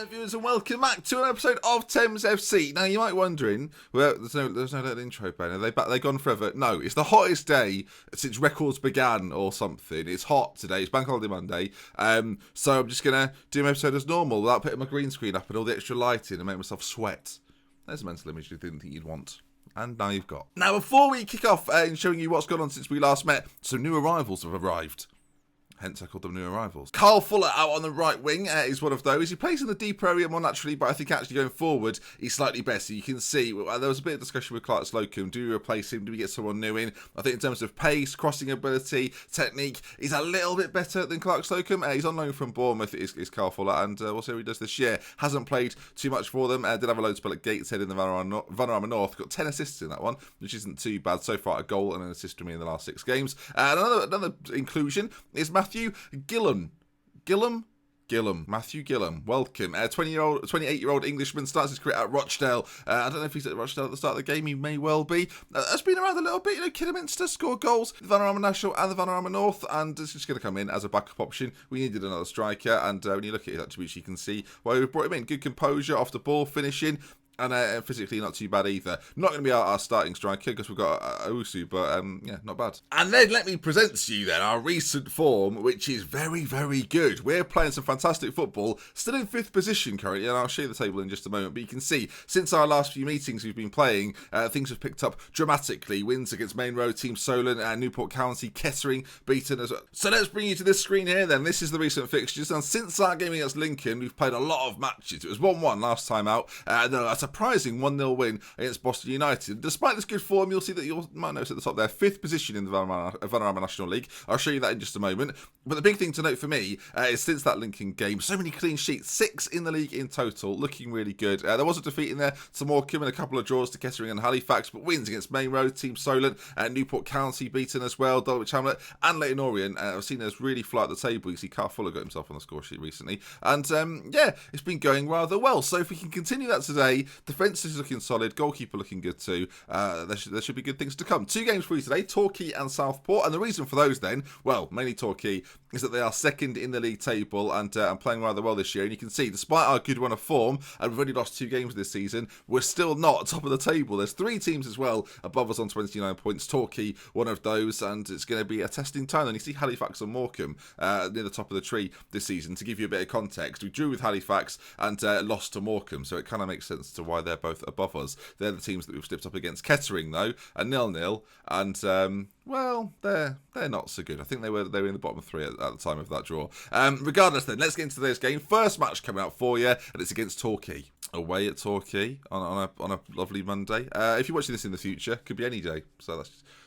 viewers, and welcome back to an episode of Thames FC. Now, you might be wondering, well, there's no little intro, Ben. Are they gone forever? No, it's the hottest day since records began or something. It's hot today. It's Bank Holiday Monday. So I'm just going to do my episode as normal without putting my green screen up and all the extra lighting and make myself sweat. There's a mental image you didn't think you'd want. And now you've got. Now, before we kick off in showing you what's gone on since we last met, some new arrivals have arrived. Hence, I called them new arrivals. Carl Fuller out on the right wing is one of those. He plays in the deeper area more naturally, but I think actually going forward, he's slightly better. You can see, there was a bit of discussion with Clark Slocum. Do we replace him? Do we get someone new in? I think in terms of pace, crossing ability, technique, he's a little bit better than Clark Slocum. He's on loan from Bournemouth, is Carl Fuller, and we'll see how he does this year. Hasn't played too much for them. Did have a load spell at Gateshead in the Vanarama North. Got 10 assists in that one, which isn't too bad. So far, a goal and an assist to me in the last 6 games. And another inclusion is Matthew Gillam. Matthew Gillam, welcome. 28-year-old Englishman, starts his career at Rochdale. I don't know if he's at Rochdale at the start of the game, he may well be. Has been around a little bit, Kidderminster scored goals, the Vanarama National and the Vanarama North, and it's just going to come in as a backup option. We needed another striker, and when you look at his attributes, you can see why we brought him in. Good composure, off the ball, finishing, and physically not too bad either. Not going to be our starting striker because we've got Owusu, but yeah, not bad. And then let me present to you then our recent form, which is very, very good. We're playing some fantastic football, still in 5th position currently, and I'll show you the table in just a moment. But you can see, since our last few meetings we've been playing, things have picked up dramatically. Wins against Main Road, Team Solent, Newport County, Kettering, beaten as well. So let's bring you to this screen here then. This is the recent fixtures, and since our game against Lincoln, we've played a lot of matches. It was 1-1 last time out. That's a surprising 1-0 win against Boston United. Despite this good form, you'll see that you might notice at the top there, 5th position in the Vanarama National League. I'll show you that in just a moment. But the big thing to note for me is since that Lincoln game, so many clean sheets, 6 in the league in total, looking really good. There was a defeat in there to Morecambe and a couple of draws to Kettering and Halifax, but wins against Main Road, Team Solent, Newport County beaten as well, Dulwich Hamlet and Leighton Orient. I've seen us really fly at the table. You see Carl Fuller got himself on the score sheet recently. And yeah, it's been going rather well. So if we can continue that today, defence is looking solid, goalkeeper looking good too. There should be good things to come. 2 games for you today, Torquay and Southport. And the reason for those then, well, mainly Torquay, is that they are 2nd in the league table and playing rather well this year. And you can see, despite our good run of form, and we've only lost 2 games this season, we're still not top of the table. There's 3 teams as well above us on 29 points. Torquay, one of those, and it's going to be a testing time. And you see Halifax and Morecambe near the top of the tree this season. To give you a bit of context, we drew with Halifax and lost to Morecambe, so it kind of makes sense to why they're both above us. They're the teams that we've slipped up against. Kettering, though, are 0-0, and well, they're not so good. I think they were in the bottom 3 at the time of that draw. Regardless, then, let's get into today's game. First match coming out for you, and it's against Torquay. Away at Torquay on a lovely Monday. If you're watching this in the future, could be any day. So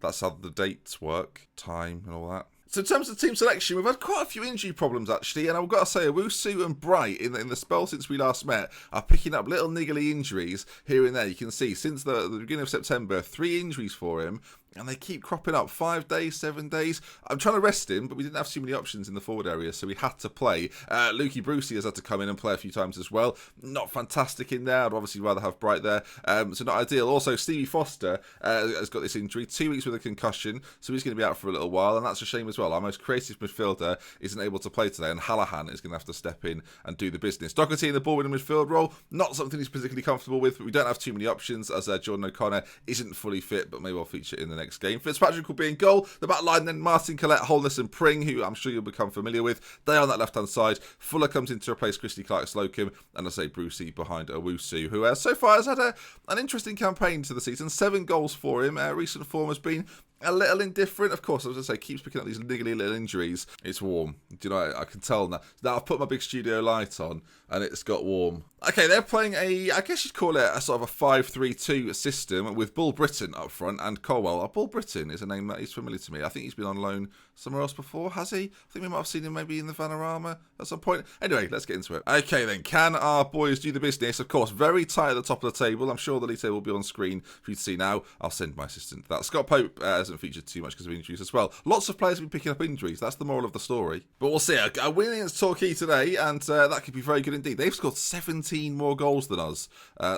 that's how the dates work, time, and all that. So in terms of team selection, we've had quite a few injury problems actually, and I've got to say, Owusu and Bright in the spell since we last met are picking up little niggly injuries here and there. You can see since the beginning of September, 3 injuries for him. And they keep cropping up. 5 days, 7 days. I'm trying to rest him, but we didn't have too many options in the forward area, so we had to play. Lukey Brucey has had to come in and play a few times as well. Not fantastic in there. I'd obviously rather have Bright there. So not ideal. Also, Stevie Foster has got this injury. 2 weeks with a concussion, so he's going to be out for a little while, and that's a shame as well. Our most creative midfielder isn't able to play today, and Hallahan is going to have to step in and do the business. Doherty in the ball-winning midfield role, not something he's particularly comfortable with, but we don't have too many options, as Jordan O'Connor isn't fully fit, but may well feature in the next game. Fitzpatrick will be in goal. The back line then, Martin Collette, Holness and Pring, who I'm sure you'll become familiar with. They are on that left-hand side. Fuller comes in to replace Christy Clark Slocum, and I say Brucey behind Owusu, who so far has had an interesting campaign to the season. 7 goals for him. Recent form has been a little indifferent. Of course, as I say, keeps picking up these niggly little injuries. It's warm. Do you know, I can tell now. Now I've put my big studio light on and it's got warm. Okay, they're playing I guess you'd call it a sort of a 5-3-2 system with Bull Britton up front and Colwell. Bull Britton is a name that is familiar to me. I think he's been on loan somewhere else before, has he? I think we might have seen him maybe in the Vanarama at some point. Anyway, let's get into it. Okay then, can our boys do the business? Of course, very tight at the top of the table. I'm sure the league table will be on screen for you to see now. I'll send my assistant to that. Scott Pope hasn't featured too much because of injuries as well. Lots of players have been picking up injuries. That's the moral of the story. But we'll see. A win against Torquay today, and that could be very good indeed. They've scored 17 more goals than us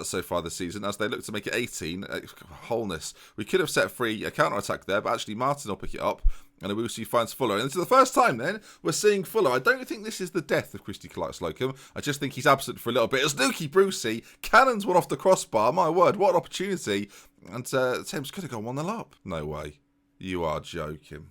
so far this season, as they look to make it 18. Wholeness. We could have set free a counter-attack there, but actually Martin will pick it up. and Owusu finds Fuller. And this is the first time then we're seeing Fuller. I don't think this is the death of Christy Clark-Slocum. I just think he's absent for a little bit. As Lukey Brucey cannons one off the crossbar. My word, what an opportunity. And Thames could have gone 1-0 up. No way. You are joking.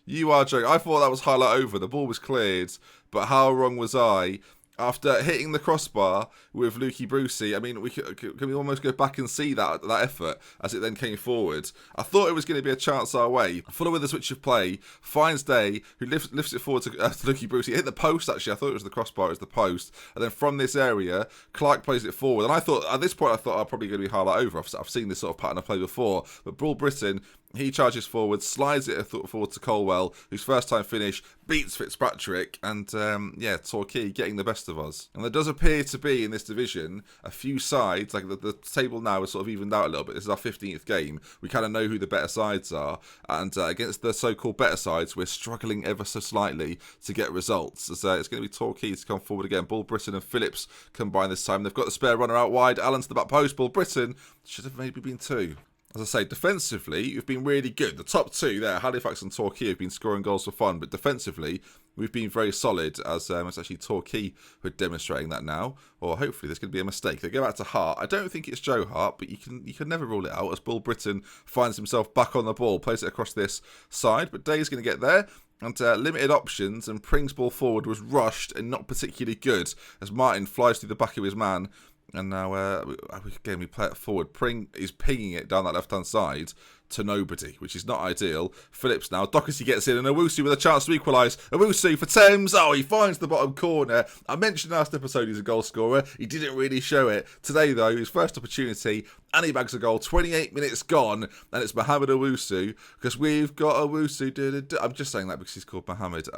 You are joking. I thought that was highlight over. The ball was cleared, but how wrong was I? After hitting the crossbar with Lukey Brucey, I mean, can we almost go back and see that effort as it then came forward? I thought it was going to be a chance our way. Fuller with a switch of play, finds Day, who lifts it forward to Lukey Brucey. Hit the post, actually. I thought it was the crossbar, it was the post. And then from this area, Clark plays it forward. And I thought, at this point, I thought I'm probably going to be highlight over. I've seen this sort of pattern of play before. But Brawl Britain, he charges forward, slides it forward to Colwell, whose first time finish beats Fitzpatrick, and Torquay getting the best of us. And there does appear to be in this division a few sides, like the table now is sort of evened out a little bit. This is our 15th game. We kind of know who the better sides are, and against the so-called better sides, we're struggling ever so slightly to get results. As it's going to be Torquay to come forward again. Bull Britain and Phillips combine this time. They've got the spare runner out wide. Allen to the back post. Bull Britain should have maybe been 2. As I say, defensively, you've been really good. The top 2 there, Halifax and Torquay, have been scoring goals for fun, but defensively, we've been very solid, as it's actually Torquay who are demonstrating that now. Or hopefully there's going to be a mistake. They go back to Hart. I don't think it's Joe Hart, but you can never rule it out, as Bull Britain finds himself back on the ball, plays it across this side, but Day's going to get there. And limited options, and Pring's ball forward was rushed and not particularly good, as Martin flies through the back of his man. And now, again, we play it forward. Pring is pinging it down that left-hand side to nobody, which is not ideal. Phillips now. Doherty gets in, and Owusu with a chance to equalise. Owusu for Thames. Oh, he finds the bottom corner. I mentioned last episode he's a goal scorer. He didn't really show it. Today, though, his first opportunity, and he bags a goal. 28 minutes gone, and it's Mohamed Owusu, because we've got Owusu. I'm just saying that because he's called Mohamed.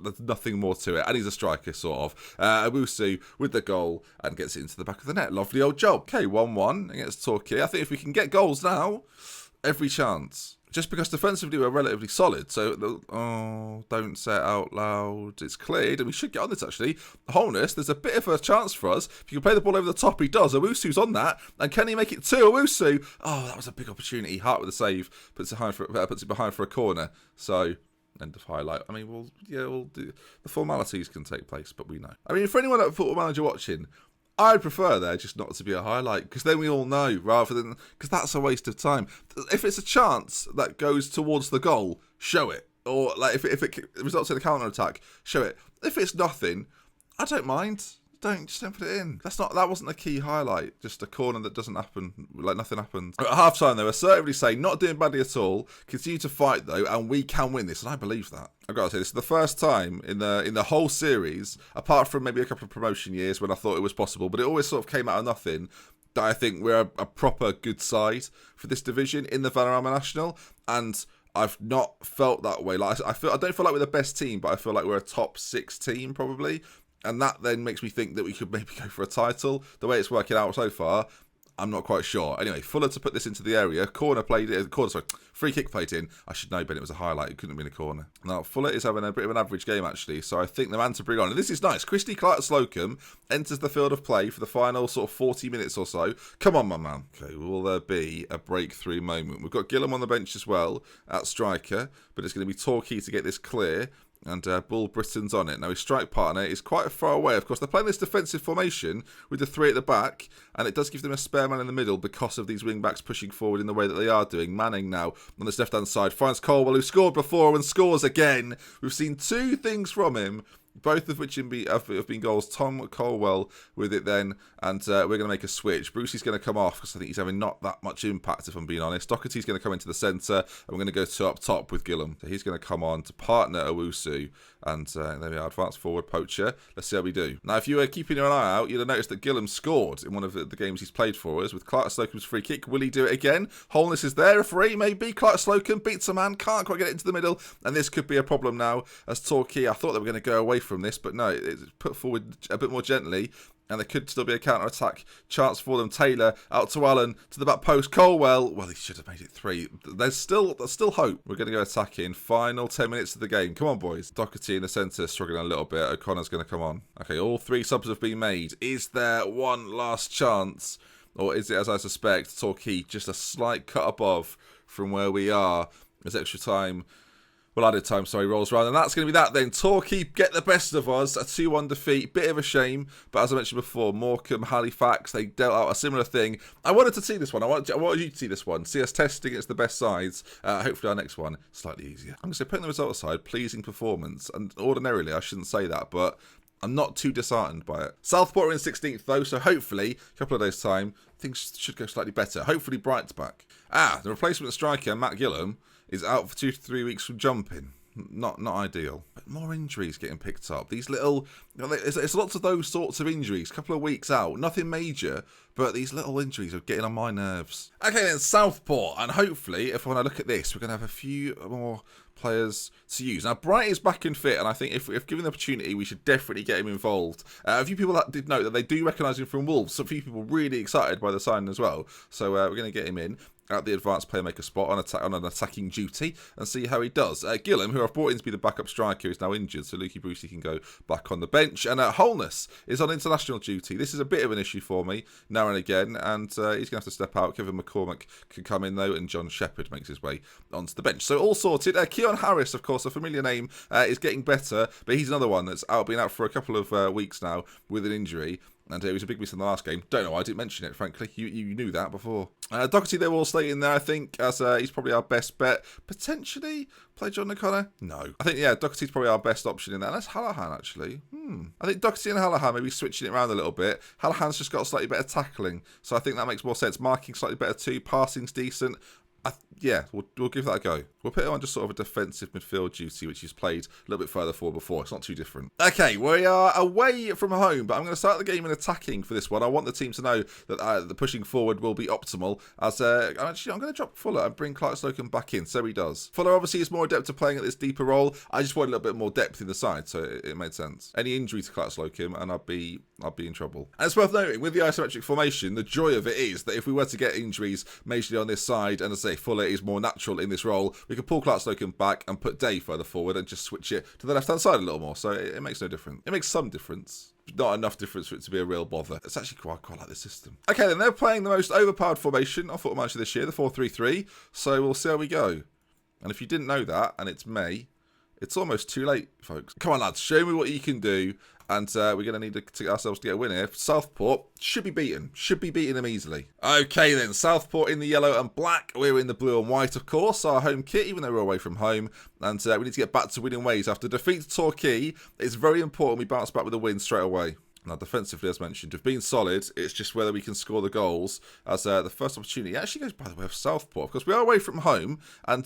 There's nothing more to it, and he's a striker, sort of. Owusu with the goal, and gets it into the back of the net. Lovely old job. Okay, 1-1 against Torquay. I think if we can get goals now, every chance. Just because defensively we're relatively solid. So, don't say it out loud. It's cleared, and we should get on this, actually. Holness, there's a bit of a chance for us. If you can play the ball over the top, he does. Owusu's on that. And can he make it 2? Owusu. Oh, that was a big opportunity. Hart with a save. Puts it behind for a corner. So, end of highlight. I mean, we'll do. The formalities can take place, but we know. I mean, for anyone at Football Manager watching, I'd prefer there just not to be a highlight, because then we all know, rather than, because that's a waste of time. If it's a chance that goes towards the goal, show it. Or like if it results in a counter attack, show it. If it's nothing, I don't mind. Just don't put it in. That wasn't a key highlight. Just a corner that doesn't happen, like nothing happened. At half time, they were assertively saying, not doing badly at all, continue to fight though, and we can win this. And I believe that. I've got to say, this is the first time in the whole series, apart from maybe a couple of promotion years when I thought it was possible, but it always sort of came out of nothing, that I think we're a proper good side for this division in the Vanarama National. And I've not felt that way. Like I don't feel like we're the best team, but I feel like we're a top 6 team probably. And that then makes me think that we could maybe go for a title. The way it's working out so far, I'm not quite sure. Anyway, Fuller to put this into the area. Free kick played in. I should know, but it was a highlight. It couldn't have been a corner. Now, Fuller is having a bit of an average game, actually. So I think the man to bring on, and this is nice, Christy Clark-Slocum enters the field of play for the final sort of 40 minutes or so. Come on, my man. Okay, will there be a breakthrough moment? We've got Gillum on the bench as well at striker, but it's going to be Torquay to get this clear. And Bull Britain's on it. Now, his strike partner is quite far away. Of course, they're playing this defensive formation with the 3 at the back, and it does give them a spare man in the middle because of these wing-backs pushing forward in the way that they are doing. Manning now on this left-hand side finds Colwell, who scored before and scores again. We've seen 2 things from him, both of which have been goals. Tom Colwell with it then, and we're going to make a switch. Brucey's going to come off because I think he's having not that much impact, if I'm being honest. Doherty's going to come into the centre, and we're going to go to up top with Gillum. So he's going to come on to partner Owusu, and there we are, advance forward poacher. Let's see how we do. Now, if you were keeping an eye out, you'd have noticed that Gillum scored in one of the games he's played for us with Clark-Slocum's free kick. Will he do it again? Holness is there, a free, maybe. Clark-Slocum beats a man, can't quite get it into the middle, and this could be a problem now as Torquay. I thought they were going to go away from this, but no, it's put forward a bit more gently, and there could still be a counter-attack chance for them. Taylor out to Allen, to the back post. Colwell, well, he should have made it 3. There's still hope. We're going to go attacking. Final 10 minutes of the game. Come on, boys. Doherty in the centre, struggling a little bit. O'Connor's going to come on. Okay, all 3 subs have been made. Is there one last chance? Or is it, as I suspect, Torquay just a slight cut above from where we are? There's extra time Well, added time, sorry, rolls around. And that's going to be that then. Torquay get the best of us. A 2-1 defeat. Bit of a shame. But as I mentioned before, Morecambe, Halifax, they dealt out a similar thing. I wanted to see this one. I wanted you to see this one. See us testing against the best sides. Hopefully our next one, slightly easier. I'm going to say, putting the result aside, pleasing performance. And ordinarily, I shouldn't say that, but I'm not too disheartened by it. Southport are in 16th though, so hopefully, a couple of days' time, things should go slightly better. Hopefully Bright's back. The replacement striker, Matt Gillam, is out for 2 to 3 weeks from jumping. Not ideal. But more injuries getting picked up. These little... It's lots of those sorts of injuries. A couple of weeks out. Nothing major, but these little injuries are getting on my nerves. Okay then, Southport. And hopefully, when I look at this, we're going to have a few more players to use. Now, Bright is back and fit, and I think if given the opportunity, we should definitely get him involved. A few people that did note that they do recognise him from Wolves. So a few people really excited by the signing as well. So we're going to get him in at the advanced playmaker spot on an attacking duty and see how he does. Gillam, who I've brought in to be the backup striker, is now injured, so Lukey Brucey can go back on the bench. And Holness is on international duty. This is a bit of an issue for me now and again, and he's going to have to step out. Kevin McCormack can come in though, and John Shepherd makes his way onto the bench. So all sorted. Keon Harris, of course, a familiar name, is getting better, but he's another one that's been out for a couple of weeks now with an injury. And it was a big miss in the last game. Don't know why I didn't mention it, frankly. You knew that before. Doherty, they will all stay in there, I think, as he's probably our best bet. Potentially play John O'Connor? No. I think, yeah, Doherty's probably our best option in there. That's Hallahan, actually. I think Doherty and Hallahan, maybe switching it around a little bit. Hallahan's just got slightly better tackling, so I think that makes more sense. Marking slightly better too. Passing's decent. Yeah, we'll give that a go. We'll put him on just sort of a defensive midfield duty, which he's played a little bit further forward before. It's not too different. Okay, we are away from home, but I'm going to start the game in attacking for this one. I want the team to know that the pushing forward will be optimal. As I'm going to drop Fuller and bring Clark Slocum back in, so he does. Fuller obviously is more adept at playing at this deeper role. I just wanted a little bit more depth in the side, so it made sense. Any injury to Clark Slocum, and I'd be in trouble. And it's worth noting, with the isometric formation, the joy of it is that if we were to get injuries majorly on this side, and as I say, Fuller is more natural in this role, we could pull Clark Slocum back and put Dave further forward and just switch it to the left-hand side a little more. So it makes no difference. It makes some difference. Not enough difference for it to be a real bother. It's actually quite like this system. Okay, then they're playing the most overpowered formation on Football Manager this year, the 4-3-3. So we'll see how we go. And if you didn't know that, and it's May, it's almost too late, folks. Come on, lads, show me what you can do. And we're going to need to ourselves to get a win here. Southport should be beaten. Should be beating them easily. Okay then, Southport in the yellow and black. We're in the blue and white, of course. Our home kit, even though we're away from home. And we need to get back to winning ways. After defeat to Torquay, it's very important we bounce back with a win straight away. Now, defensively, as mentioned, we've been solid. It's just whether we can score the goals. As the first opportunity actually goes by the way of Southport. Of course, we are away from home. And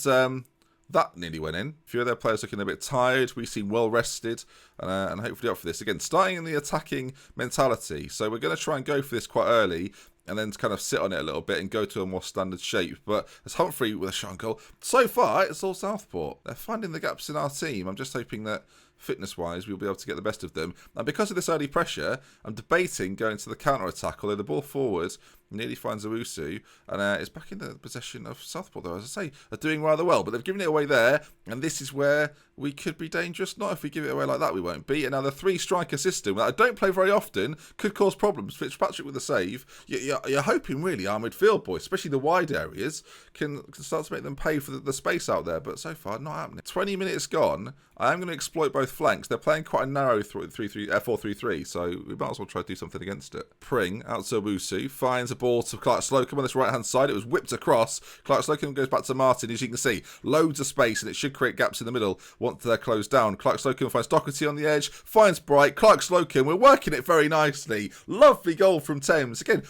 that nearly went in. A few of their players looking a bit tired. We seem well rested and hopefully up for this. Again, starting in the attacking mentality. So we're going to try and go for this quite early and then kind of sit on it a little bit and go to a more standard shape. But as Humphrey with a shot on goal, so far it's all Southport. They're finding the gaps in our team. I'm just hoping that fitness-wise we'll be able to get the best of them. And because of this early pressure, I'm debating going to the counter-attack, although the ball forward nearly finds Owusu, and it's back in the possession of Southport, though, as I say, are doing rather well. But they've given it away there, and this is where we could be dangerous. Not if we give it away like that, we won't be. And now the three-striker system, that I don't play very often, could cause problems. Fitzpatrick with a save. You're hoping, really, our midfield boys, especially the wide areas, can start to make them pay for the space out there. But so far, not happening. 20 minutes gone. I am going to exploit both flanks. They're playing quite a narrow 4-3-3, so we might as well try to do something against it. Pring out to Owusu, finds a ball to Clark Slocum on this right-hand side. It was whipped across. Clark Slocum goes back to Martin, as you can see. Loads of space, and it should create gaps in the middle once they're closed down. Clark Slocum finds Doherty on the edge, finds Bright. Clark Slocum, we're working it very nicely. Lovely goal from Thames. Again,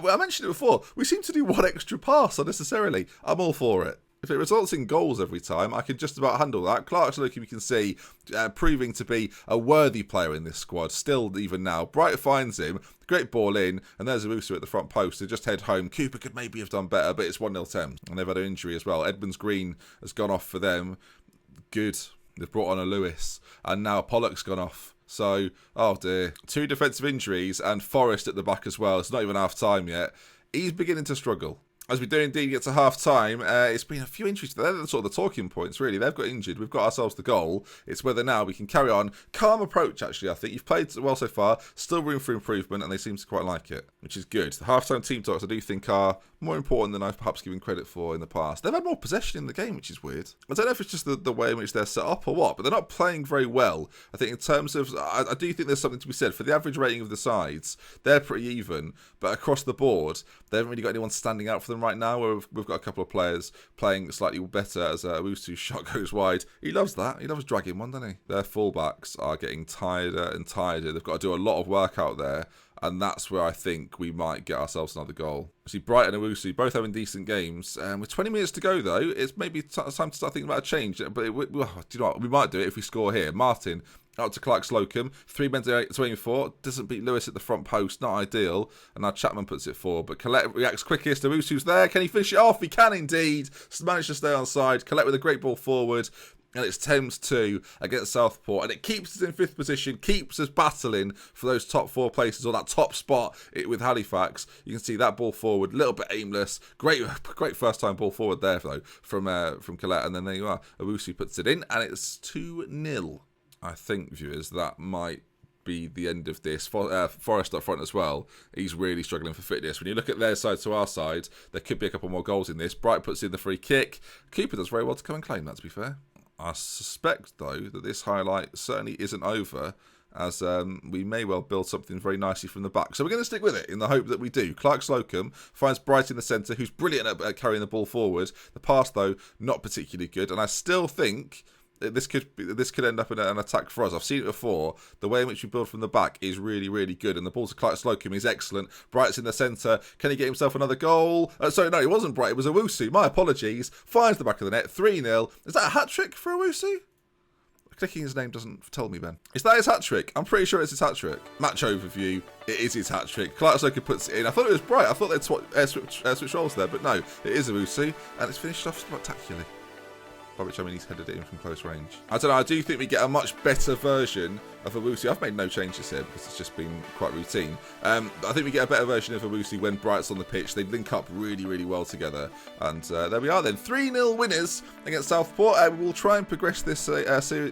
I mentioned it before, we seem to do one extra pass unnecessarily. I'm all for it. If it results in goals every time, I can just about handle that. Clark Slocum, you can see, proving to be a worthy player in this squad, still even now. Bright finds him, great ball in, and there's Owusu at the front post. They just head home. Cooper could maybe have done better, but it's 1-0 Thames. And they've had an injury as well. Edmonds Green has gone off for them. Good. They've brought on a Lewis, and now Pollock's gone off. So, oh dear. 2 defensive injuries, and Forrest at the back as well. It's not even half time yet. He's beginning to struggle. As we do indeed get to half-time, it's been a few injuries. They're sort of the talking points, really. They've got injured. We've got ourselves the goal. It's whether now we can carry on. Calm approach, actually, I think. You've played well so far. Still room for improvement, and they seem to quite like it, which is good. The half-time team talks, I do think, are more important than I've perhaps given credit for in the past. They've had more possession in the game, which is weird. I don't know if it's just the way in which they're set up or what, but they're not playing very well. I think in terms of... I do think there's something to be said. For the average rating of the sides, they're pretty even, but across the board, they haven't really got anyone standing out for them right now, where we've got a couple of players playing slightly better as Owusu's shot goes wide. He loves that. He loves dragging one, doesn't he? Their fullbacks are getting tireder and tireder. They've got to do a lot of work out there, and that's where I think we might get ourselves another goal. See, Brighton and Owusu both having decent games. With 20 minutes to go, though, it's maybe time to start thinking about a change. But do you know what? We might do it if we score here. Martin out to Clark Slocum. 3 men to aim for. Doesn't beat Lewis at the front post. Not ideal. And now Chapman puts it forward. But Collette reacts quickest. Owusu's there. Can he finish it off? He can indeed. Managed to stay on side. Collette with a great ball forward. And it's Thames 2 against Southport. And it keeps us in 5th position, keeps us battling for those top 4 places, or that top spot with Halifax. You can see that ball forward, a little bit aimless. Great first-time ball forward there, though, from Collette. And then there you are. Owusu puts it in, and it's 2-0. I think, viewers, that might be the end of this. Forrest up front as well. He's really struggling for fitness. When you look at their side to our side, there could be a couple more goals in this. Bright puts in the free kick. Cooper does very well to come and claim that, to be fair. I suspect, though, that this highlight certainly isn't over, as we may well build something very nicely from the back. So we're going to stick with it in the hope that we do. Clark Slocum finds Bright in the centre, who's brilliant at carrying the ball forward. The pass, though, not particularly good. And I still think this could end up in an attack for us. I've seen it before. The way in which we build from the back is really, really good. And the ball to Clark Slocum is excellent. Bright's in the centre. Can he get himself another goal? Sorry, no, it wasn't Bright. It was Owusu. My apologies. Finds the back of the net. 3-0. Is that a hat-trick for Owusu? Clicking his name doesn't tell me, Ben. Is that his hat-trick? I'm pretty sure it's his hat-trick. Match overview. It is his hat-trick. Clark Slocum puts it in. I thought it was Bright. I thought they'd switch roles there. But no, it is Owusu. And it's finished off spectacularly. By which I mean he's headed it in from close range. I don't know, I do think we get a much better version of Owusu. I've made no changes here because it's just been quite routine. I think we get a better version of Owusu when Bright's on the pitch. They link up really, really well together. And there we are then. 3-0 winners against Southport. We will try and progress this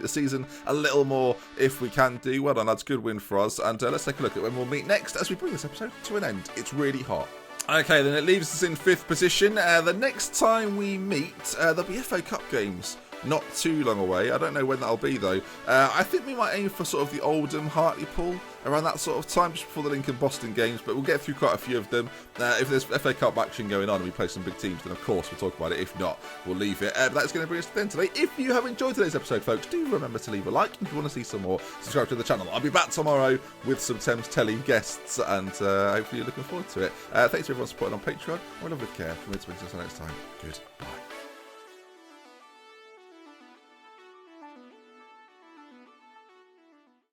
season a little more if we can do. Well done, that's a good win for us. And let's take a look at when we'll meet next as we bring this episode to an end. It's really hot. Okay, then it leaves us in 5th position. The next time we meet, there'll be FA Cup games. Not too long away. I don't know when that'll be, though. I think we might aim for sort of the Oldham, Hartlepool, around that sort of time, just before the Lincoln Boston games, but we'll get through quite a few of them. If there's FA Cup action going on and we play some big teams, then of course we'll talk about it. If not, we'll leave it. But that's going to bring us to the end today. If you have enjoyed today's episode, folks, do remember to leave a like. If you want to see some more, subscribe to the channel. I'll be back tomorrow with some Thames Telly guests, and hopefully you're looking forward to it. Thanks to everyone supporting on Patreon. We'll love with care. From here to until next time. Goodbye.